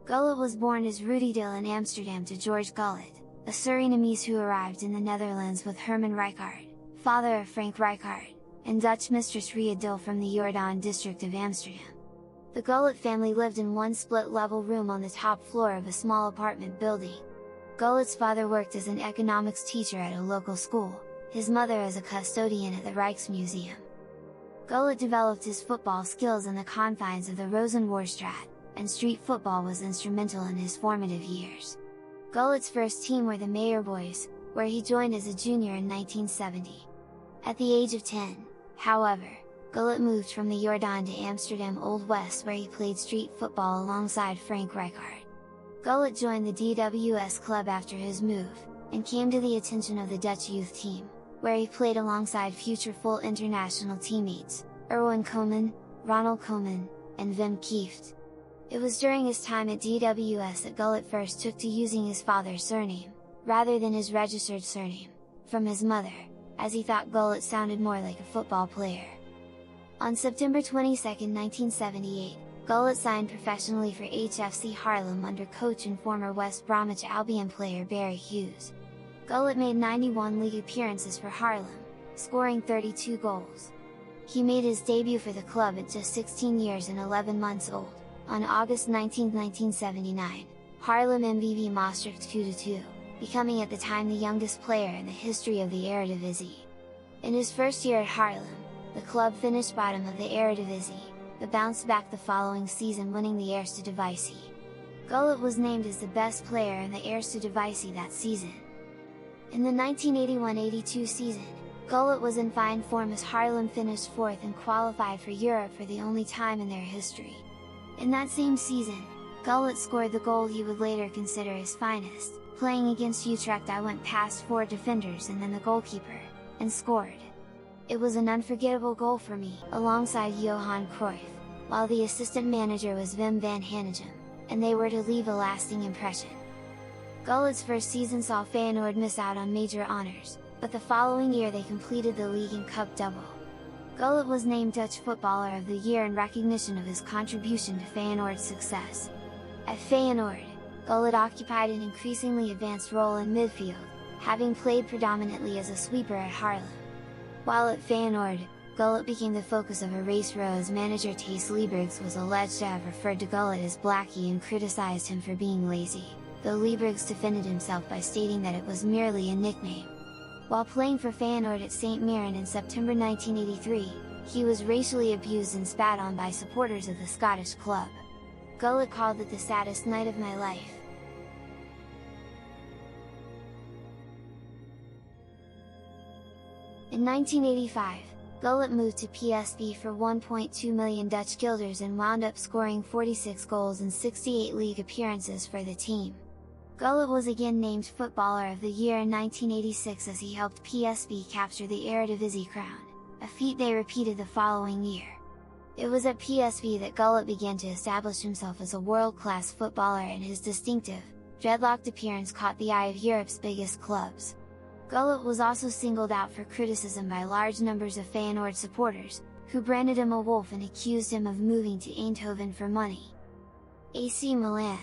Gullit was born as Ruud in Amsterdam to George Gullit, a Surinamese who arrived in the Netherlands with Herman Rijkaard, father of Frank Rijkaard, and Dutch mistress Ruud from the Jordaan district of Amsterdam. The Gullit family lived in one split-level room on the top floor of a small apartment building. Gullit's father worked as an economics teacher at a local school, his mother as a custodian at the Rijksmuseum. Gullit developed his football skills in the confines of the Rozenwoorstraat, and street football was instrumental in his formative years. Gullit's first team were the Mayor Boys, where he joined as a junior in 1970. At the age of 10, however, Gullit moved from the Jordaan to Amsterdam Old West where he played street football alongside Frank Rijkaard. Gullit joined the DWS club after his move, and came to the attention of the Dutch youth team, where he played alongside future full international teammates, Erwin Koeman, Ronald Koeman, and Wim Kieft. It was during his time at DWS that Gullit first took to using his father's surname, rather than his registered surname, from his mother, as he thought Gullit sounded more like a football player. On September 22, 1978, Gullit signed professionally for HFC Haarlem under coach and former West Bromwich Albion player Barry Hughes. Gullit made 91 league appearances for Haarlem, scoring 32 goals. He made his debut for the club at just 16 years and 11 months old, on August 19, 1979, Haarlem MVV Maastricht 2-2, becoming at the time the youngest player in the history of the Eredivisie. In his first year at Haarlem, the club finished bottom of the Eredivisie, but bounced back the following season winning the Eerste Divisie. Gullit was named as the best player in the Eerste Divisie that season. In the 1981-82 season, Gullit was in fine form as Haarlem finished 4th and qualified for Europe for the only time in their history. In that same season, Gullit scored the goal he would later consider his finest. Playing against Utrecht, I went past 4 defenders and then the goalkeeper, and scored. It was an unforgettable goal for me, alongside Johan Cruyff, while the assistant manager was Wim van Hanegem, and they were to leave a lasting impression. Gullit's first season saw Feyenoord miss out on major honours, but the following year they completed the league and cup double. Gullit was named Dutch Footballer of the Year in recognition of his contribution to Feyenoord's success. At Feyenoord, Gullit occupied an increasingly advanced role in midfield, having played predominantly as a sweeper at Haarlem. While at Feyenoord, Gullit became the focus of a race row as manager Thijs Liebergs was alleged to have referred to Gullit as Blackie and criticized him for being lazy, though Liebergs defended himself by stating that it was merely a nickname. While playing for Feyenoord at St Mirren in September 1983, he was racially abused and spat on by supporters of the Scottish club. Gullit called it the saddest night of my life. In 1985, Gullit moved to PSV for 1.2 million Dutch guilders and wound up scoring 46 goals in 68 league appearances for the team. Gullit was again named Footballer of the Year in 1986 as he helped PSV capture the Eredivisie crown, a feat they repeated the following year. It was at PSV that Gullit began to establish himself as a world-class footballer, and his distinctive, dreadlocked appearance caught the eye of Europe's biggest clubs. Gullit was also singled out for criticism by large numbers of Feyenoord supporters, who branded him a wolf and accused him of moving to Eindhoven for money. AC Milan.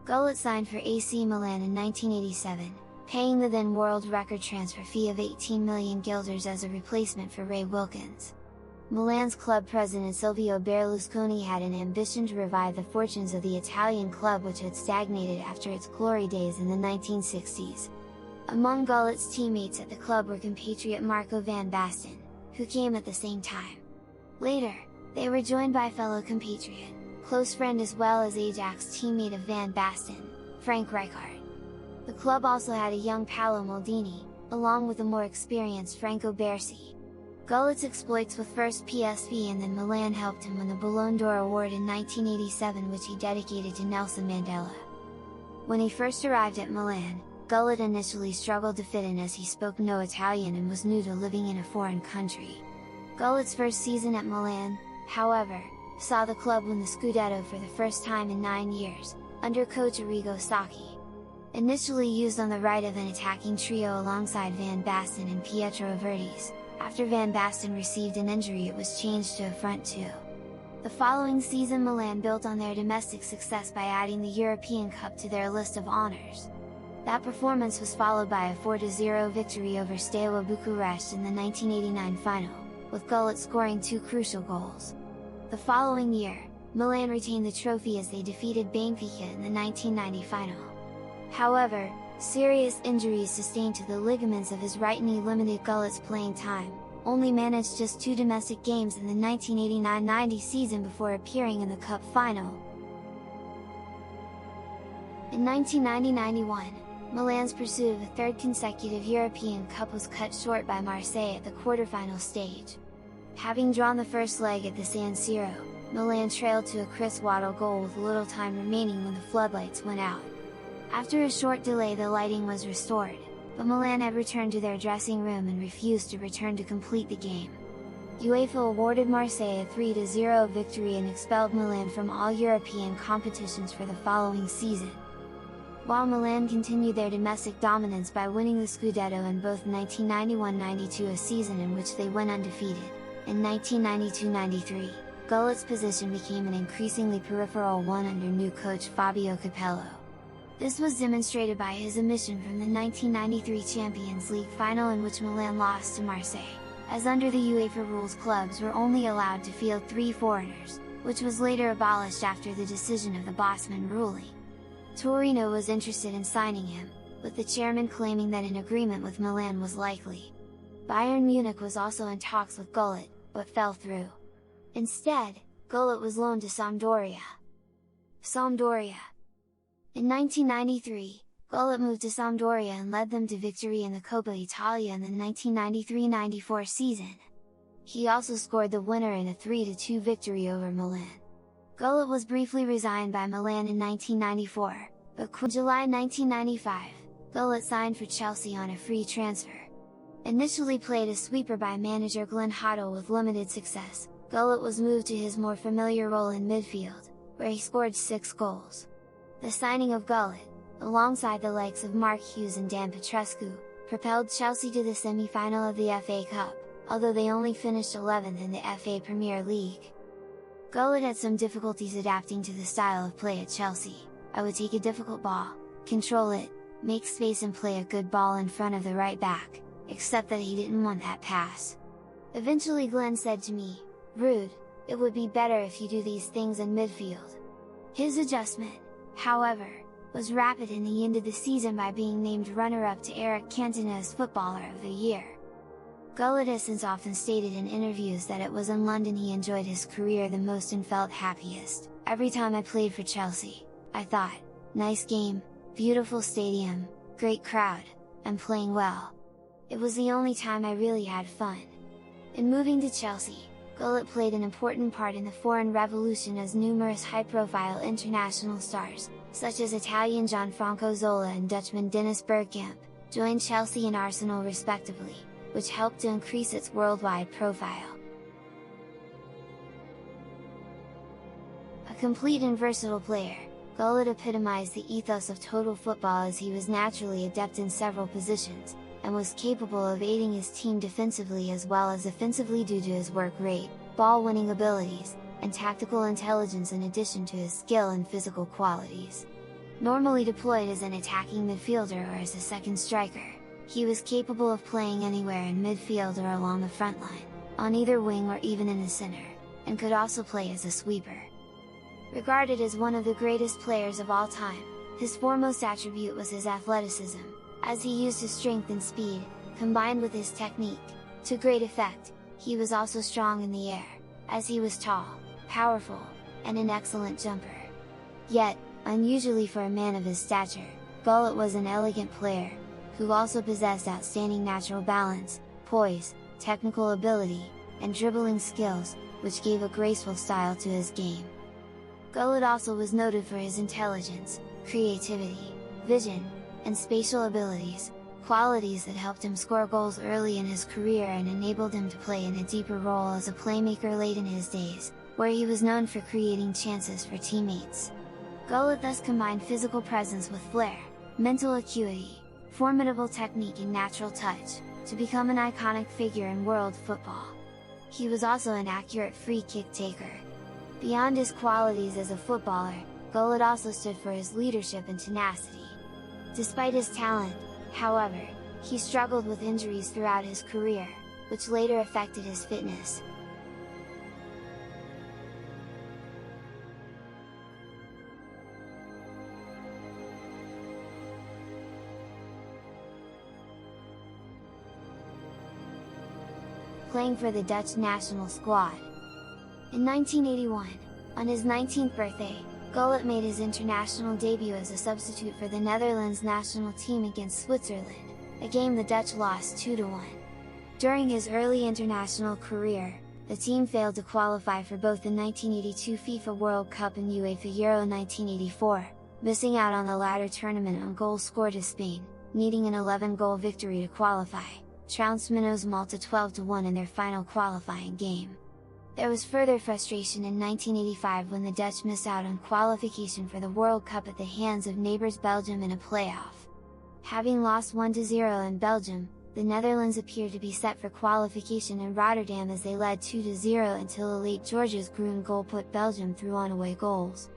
Gullit signed for AC Milan in 1987, paying the then world record transfer fee of 18 million guilders as a replacement for Ray Wilkins. Milan's club president Silvio Berlusconi had an ambition to revive the fortunes of the Italian club, which had stagnated after its glory days in the 1960s. Among Gullit's teammates at the club were compatriot Marco van Basten, who came at the same time. Later, they were joined by fellow compatriot, close friend as well as Ajax teammate of Van Basten, Frank Rijkaard. The club also had a young Paolo Maldini, along with a more experienced Franco Baresi. Gullit's exploits with first PSV and then Milan helped him win the Ballon d'Or award in 1987, which he dedicated to Nelson Mandela. When he first arrived at Milan, Gullit initially struggled to fit in as he spoke no Italian and was new to living in a foreign country. Gullit's first season at Milan, however, saw the club win the Scudetto for the first time in 9 years, under coach Arrigo Sacchi. Initially used on the right of an attacking trio alongside Van Basten and Pietro Avertis, after Van Basten received an injury it was changed to a front two. The following season Milan built on their domestic success by adding the European Cup to their list of honours. That performance was followed by a 4-0 victory over Steaua Bucharest in the 1989 final, with Gullit scoring 2 crucial goals. The following year, Milan retained the trophy as they defeated Benfica in the 1990 final. However, serious injuries sustained to the ligaments of his right knee limited Gullit's playing time, only managed just 2 domestic games in the 1989-90 season before appearing in the cup final. In 1990-91, Milan's pursuit of a 3rd consecutive European Cup was cut short by Marseille at the quarter-final stage. Having drawn the first leg at the San Siro, Milan trailed to a Chris Waddle goal with little time remaining when the floodlights went out. After a short delay the lighting was restored, but Milan had returned to their dressing room and refused to return to complete the game. UEFA awarded Marseille a 3-0 victory and expelled Milan from all European competitions for the following season. While Milan continued their domestic dominance by winning the Scudetto in both 1991-92, a season in which they went undefeated, in 1992-93, Gullit's position became an increasingly peripheral one under new coach Fabio Capello. This was demonstrated by his omission from the 1993 Champions League final in which Milan lost to Marseille, as under the UEFA rules clubs were only allowed to field 3 foreigners, which was later abolished after the decision of the Basten ruling. Torino was interested in signing him, with the chairman claiming that an agreement with Milan was likely. Bayern Munich was also in talks with Gullit, but fell through. Instead, Gullit was loaned to Sampdoria. In 1993, Gullit moved to Sampdoria and led them to victory in the Coppa Italia in the 1993-94 season. He also scored the winner in a 3-2 victory over Milan. Gullit was briefly resigned by Milan in 1994, but in July 1995, Gullit signed for Chelsea on a free transfer. Initially played as sweeper by manager Glenn Hoddle with limited success, Gullit was moved to his more familiar role in midfield, where he scored 6 goals. The signing of Gullit, alongside the likes of Mark Hughes and Dan Petrescu, propelled Chelsea to the semi-final of the FA Cup, although they only finished 11th in the FA Premier League. Gullit had some difficulties adapting to the style of play at Chelsea. I would take a difficult ball, control it, make space and play a good ball in front of the right back, except that he didn't want that pass. Eventually Glenn said to me, "Ruud, it would be better if you do these things in midfield." His adjustment, however, was rapid and he ended the season by being named runner-up to Eric Cantona's Footballer of the Year. Gullit has since often stated in interviews that it was in London he enjoyed his career the most and felt happiest. "Every time I played for Chelsea, I thought, nice game, beautiful stadium, great crowd, and playing well. It was the only time I really had fun." In moving to Chelsea, Gullit played an important part in the foreign revolution as numerous high-profile international stars, such as Italian Gianfranco Zola and Dutchman Dennis Bergkamp, joined Chelsea and Arsenal respectively, which helped to increase its worldwide profile. A complete and versatile player, Gullit epitomized the ethos of total football as he was naturally adept in several positions, and was capable of aiding his team defensively as well as offensively due to his work rate, ball-winning abilities, and tactical intelligence in addition to his skill and physical qualities. Normally deployed as an attacking midfielder or as a second striker, he was capable of playing anywhere in midfield or along the front line, on either wing or even in the center, and could also play as a sweeper. Regarded as one of the greatest players of all time, his foremost attribute was his athleticism, as he used his strength and speed, combined with his technique, to great effect. He was also strong in the air, as he was tall, powerful, and an excellent jumper. Yet, unusually for a man of his stature, Gullit was an elegant player, who also possessed outstanding natural balance, poise, technical ability, and dribbling skills, which gave a graceful style to his game. Gullit also was noted for his intelligence, creativity, vision, and spatial abilities, qualities that helped him score goals early in his career and enabled him to play in a deeper role as a playmaker late in his days, where he was known for creating chances for teammates. Gullit thus combined physical presence with flair, mental acuity, formidable technique and natural touch, to become an iconic figure in world football. He was also an accurate free kick taker. Beyond his qualities as a footballer, Gullit also stood for his leadership and tenacity. Despite his talent, however, he struggled with injuries throughout his career, which later affected his fitness. Playing for the Dutch national squad. In 1981, on his 19th birthday, Gullit made his international debut as a substitute for the Netherlands national team against Switzerland, a game the Dutch lost 2-1. During his early international career, the team failed to qualify for both the 1982 FIFA World Cup and UEFA Euro 1984, missing out on the latter tournament on goals scored to Spain, needing an 11-goal victory to qualify, trounced Minnows Malta 12-1 in their final qualifying game. There was further frustration in 1985 when the Dutch missed out on qualification for the World Cup at the hands of neighbours Belgium in a playoff. Having lost 1-0 in Belgium, the Netherlands appeared to be set for qualification in Rotterdam as they led 2-0 until a late Georges Groen goal put Belgium through on away goals.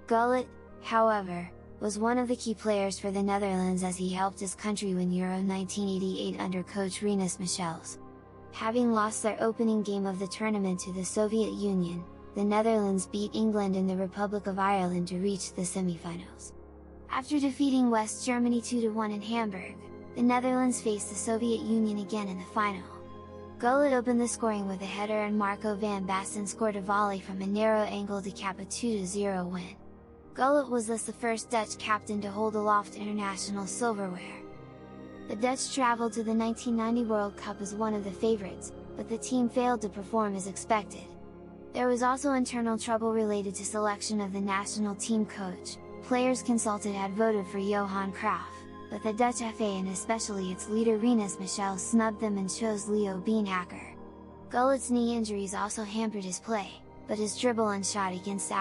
Gullit, however, was one of the key players for the Netherlands as he helped his country win Euro 1988 under coach Rinus Michels. Having lost their opening game of the tournament to the Soviet Union, the Netherlands beat England and the Republic of Ireland to reach the semi-finals. After defeating West Germany 2-1 in Hamburg, the Netherlands faced the Soviet Union again in the final. Gullit opened the scoring with a header and Marco van Basten scored a volley from a narrow angle to cap a 2-0 win. Gullit was thus the first Dutch captain to hold aloft international silverware. The Dutch travelled to the 1990 World Cup as one of the favourites, but the team failed to perform as expected. There was also internal trouble related to selection of the national team coach. Players consulted had voted for Johan Cruyff, but the Dutch FA and especially its leader Rinus Michels snubbed them and chose Leo Beenhakker. Gullit's knee injuries also hampered his play, but his dribble and shot against